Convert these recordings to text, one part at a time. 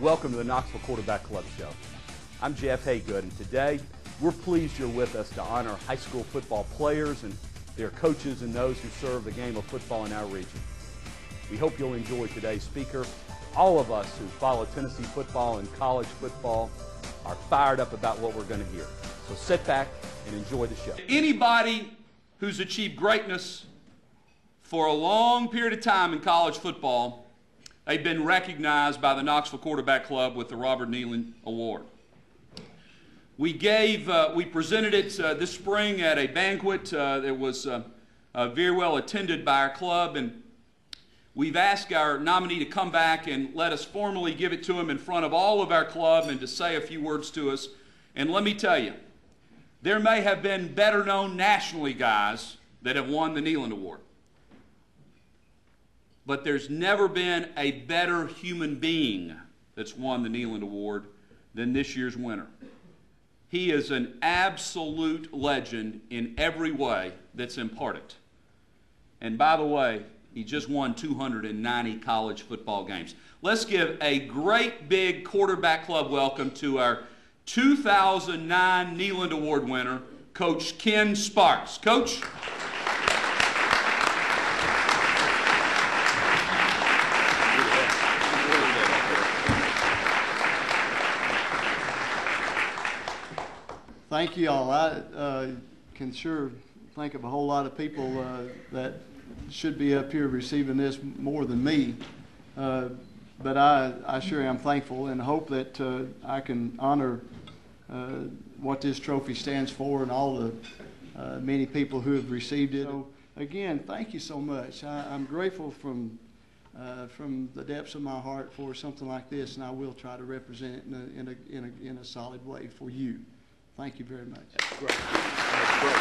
Welcome to the Knoxville Quarterback Club Show. I'm Jeff Haygood, and today we're pleased you're with us to honor high school football players and their coaches and those who serve the game of football in our region. We hope you'll enjoy today's speaker. All of us who follow Tennessee football and college football are fired up about what we're going to hear. So sit back and enjoy the show. Anybody who's achieved greatness for a long period of time in college football, they've been recognized by the Knoxville Quarterback Club with the Robert Nealon Award. We presented it this spring at a banquet that was very well attended by our club, and we've asked our nominee to come back and let us formally give it to him in front of all of our club and to say a few words to us. And let me tell you, there may have been better known nationally guys that have won the Nealon Award. But there's never been a better human being that's won the Nealon Award than this year's winner. He is an absolute legend in every way that's important. And by the way, he just won 290 college football games. Let's give a great big Quarterback Club welcome to our 2009 Nealon Award winner, Coach Ken Sparks. Coach. Thank you all. I can sure think of a whole lot of people that should be up here receiving this more than me, but I sure am thankful and hope that I can honor what this trophy stands for and all the many people who have received it. So again, thank you so much. I'm grateful from the depths of my heart for something like this, and I will try to represent it in a solid way for you. Thank you very much. That's great. That's great.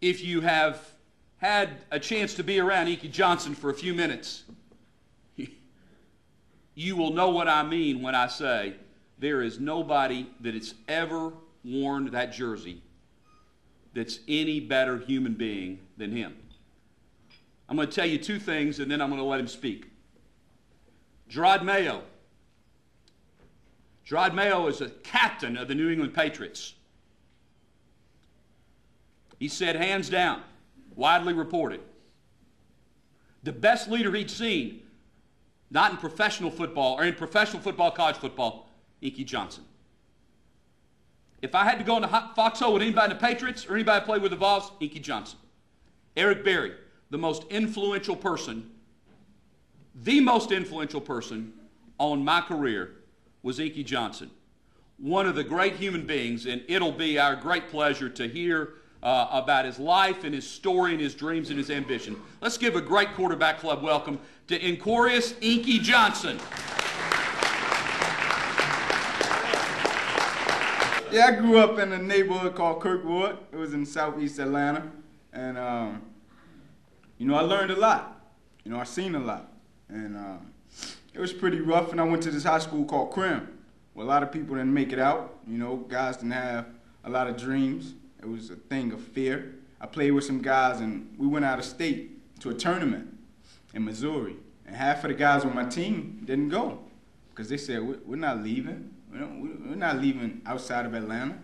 If you have had a chance to be around Inky Johnson for a few minutes, you will know what I mean when I say there is nobody that has ever worn that jersey that's any better human being than him. I'm going to tell you two things, and then I'm going to let him speak. Gerard Mayo. Gerard Mayo is a captain of the New England Patriots. He said, hands down, widely reported, the best leader he'd seen, not in professional football, or in professional football, college football, Inky Johnson. If I had to go in the foxhole with anybody in the Patriots or anybody that played with the Vols, Inky Johnson. Eric Berry. The most influential person on my career was Inky Johnson. One of the great human beings, and it'll be our great pleasure to hear about his life and his story and his dreams and his ambition. Let's give a great Quarterback Club welcome to Incorrious Inky Johnson. Yeah, I grew up in a neighborhood called Kirkwood. It was in southeast Atlanta, and you know, I learned a lot. You know, I seen a lot. And it was pretty rough, and I went to this high school called Crim, where a lot of people didn't make it out. You know, guys didn't have a lot of dreams. It was a thing of fear. I played with some guys, and we went out of state to a tournament in Missouri. And half of the guys on my team didn't go because they said, we're not leaving. We're not leaving outside of Atlanta.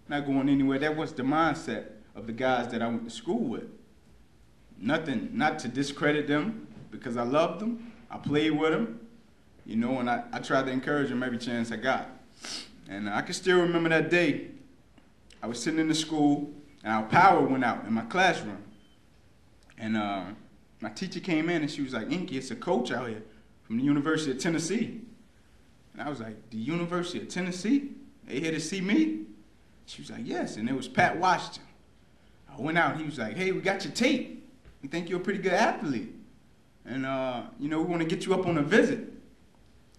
Not going anywhere. That was the mindset of the guys that I went to school with. Nothing, not to discredit them, because I loved them. I played with them, you know, and I tried to encourage them every chance I got. And I can still remember that day. I was sitting in the school, and our power went out in my classroom. And my teacher came in, and she was like, Inky, it's a coach out here from the University of Tennessee. And I was like, the University of Tennessee? They here to see me? She was like, yes, and it was Pat Washington. I went out, he was like, hey, we got your tape. We think you're a pretty good athlete. And, you know, we want to get you up on a visit.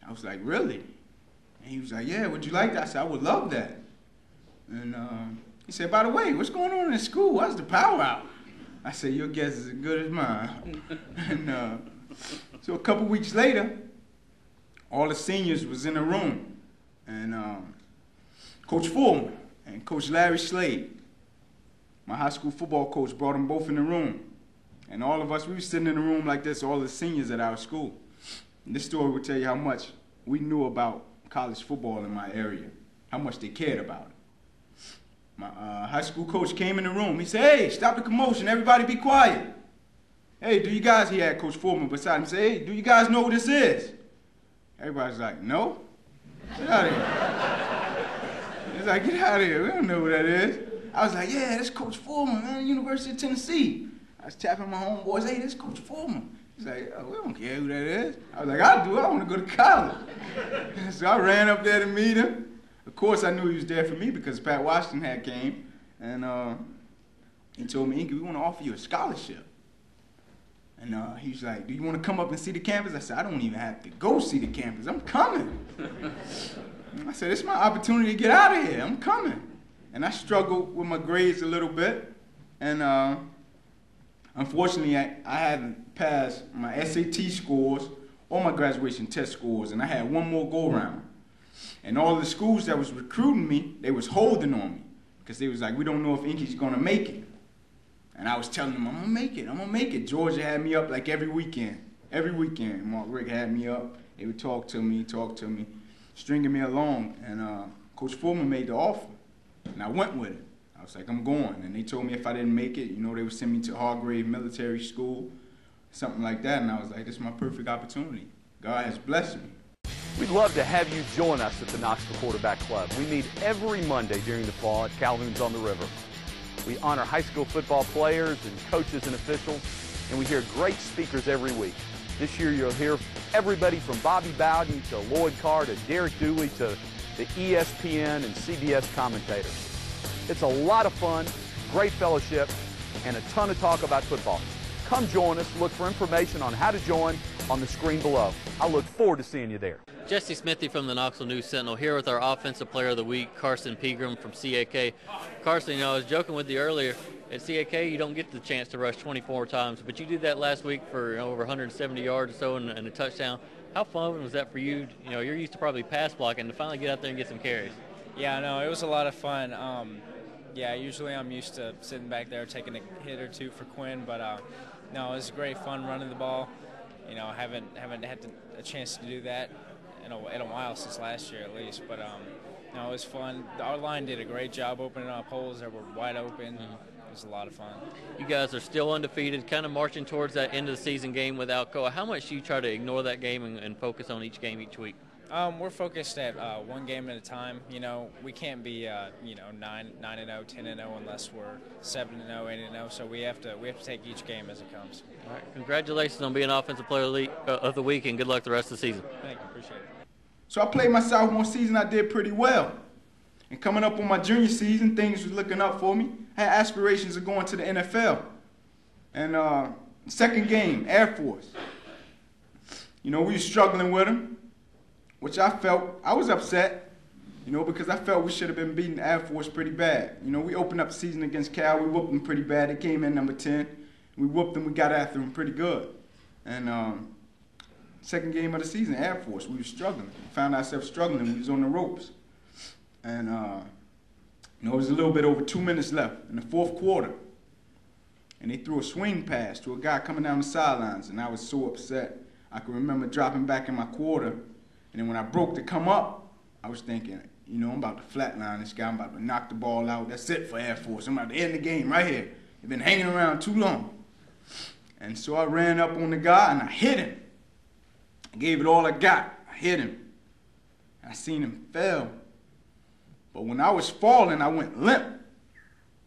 I was like, really? And he was like, yeah, would you like that? I said, I would love that. And he said, by the way, what's going on in school? Why's the power out? I said, your guess is as good as mine. And so a couple weeks later, all the seniors was in the room. And Coach Foreman and Coach Larry Slade, my high school football coach brought them both in the room. And all of us, we were sitting in the room like this, all the seniors at our school. And this story will tell you how much we knew about college football in my area, how much they cared about it. My high school coach came in the room. He said, "Hey, stop the commotion. Everybody be quiet. Hey, do you guys," he had Coach Foreman beside him, say, "Hey, do you guys know who this is?" Everybody's like, "No." Get out of here. He's like, "Get out of here. We don't know who that is." I was like, "Yeah, that's Coach Foreman, man, University of Tennessee." I was tapping my homeboys, "Hey, this Coach Foreman." He's like, "Oh, we don't care who that is." I was like, "I do. I want to go to college." So I ran up there to meet him. Of course, I knew he was there for me because Pat Washington had came. And he told me, "Inky, we want to offer you a scholarship." And he was like, "Do you want to come up and see the campus?" I said, "I don't even have to go see the campus. I'm coming." I said, "It's my opportunity to get out of here. I'm coming." And I struggled with my grades a little bit. And unfortunately, I hadn't passed my SAT scores or my graduation test scores, and I had one more go-round. And all the schools that was recruiting me, they was holding on me because they was like, "We don't know if Inky's going to make it." And I was telling them, "I'm going to make it. I'm going to make it." Georgia had me up like every weekend. Every weekend, Mark Rick had me up. They would talk to me, stringing me along. And Coach Foreman made the offer, and I went with it. I was like, "I'm going." And they told me if I didn't make it, you know, they would send me to Hargrave Military School, something like that. And I was like, "This is my perfect opportunity. God has blessed me." We'd love to have you join us at the Knoxville Quarterback Club. We meet every Monday during the fall at Calhoun's on the River. We honor high school football players and coaches and officials, and we hear great speakers every week. This year you'll hear everybody from Bobby Bowden to Lloyd Carr to Derek Dooley to the ESPN and CBS commentators. It's a lot of fun, great fellowship, and a ton of talk about football. Come join us. Look for information on how to join on the screen below. I look forward to seeing you there. Jesse Smithy from the Knoxville News Sentinel here with our Offensive Player of the Week, Carson Pegram from CAK. Carson, I was joking with you earlier. At CAK, you don't get the chance to rush 24 times, but you did that last week for over 170 yards or so and a touchdown. How fun was that for you? You're used to probably pass blocking to finally get out there and get some carries. Yeah, no, it was a lot of fun. Yeah, usually I'm used to sitting back there taking a hit or two for Quinn, but no, it was great fun running the ball. I haven't had a chance to do that in a while, since last year at least. But no, it was fun. Our line did a great job opening up holes that were wide open. It was a lot of fun. You guys are still undefeated, kind of marching towards that end of the season game with Alcoa. How much do you try to ignore that game and focus on each game each week? We're focused at one game at a time. We can't be 9-0, 10-0 unless we're 7-0, 8-0. So we have to take each game as it comes. All right. Congratulations on being Offensive Player of the Week, and good luck the rest of the season. Thank you. Appreciate it. So I played my sophomore season. I did pretty well. And coming up on my junior season, things was looking up for me. I had aspirations of going to the NFL. And second game, Air Force. We were struggling with them, which I was upset, because I felt we should have been beating Air Force pretty bad. We opened up the season against Cal. We whooped them pretty bad. They came in number 10. We whooped them. We got after them pretty good. And second game of the season, Air Force, we were struggling. We found ourselves struggling. We was on the ropes. And, it was a little bit over 2 minutes left in the fourth quarter. And they threw a swing pass to a guy coming down the sidelines, and I was so upset. I can remember dropping back in my quarter, and then when I broke to come up, I was thinking, I'm about to flatline this guy. I'm about to knock the ball out. That's it for Air Force. I'm about to end the game right here. They've been hanging around too long. And so I ran up on the guy, and I hit him. I gave it all I got. I hit him. I seen him fail. But when I was falling, I went limp.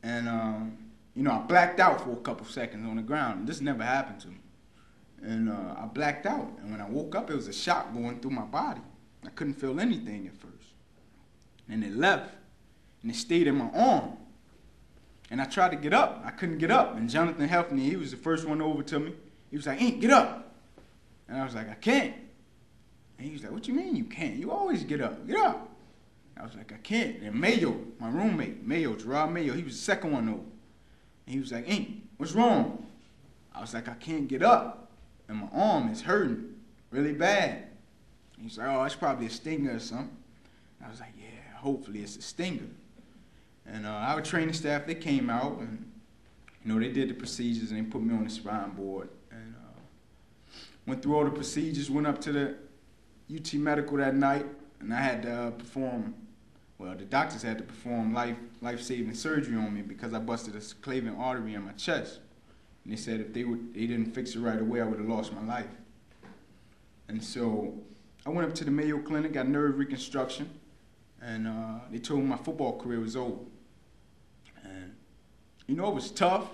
And, I blacked out for a couple seconds on the ground. This never happened to me. And I blacked out. And when I woke up, it was a shock going through my body. I couldn't feel anything at first. And it left. And it stayed in my arm. And I tried to get up. I couldn't get up. And Jonathan helped me. He was the first one over to me. He was like, "Ink, get up." And I was like, "I can't." And he was like, "What you mean you can't? You always get up. Get up." I was like, "I can't." And Mayo, my roommate, Gerard Mayo, he was the second one over. And he was like, "Ink, what's wrong?" I was like, "I can't get up. And my arm is hurting really bad." And he was like, "Oh, it's probably a stinger or something." And I was like, "Yeah, hopefully it's a stinger." And our training staff, they came out, and You know, they did the procedures and they put me on the spine board. And went through all the procedures, went up to the UT Medical that night, and I had to perform, well, the doctors had to perform life-saving surgery on me because I busted a claving artery in my chest. And they said if they didn't fix it right away, I would have lost my life. And so I went up to the Mayo Clinic, got nerve reconstruction, and they told me my football career was over. And, you know, it was tough.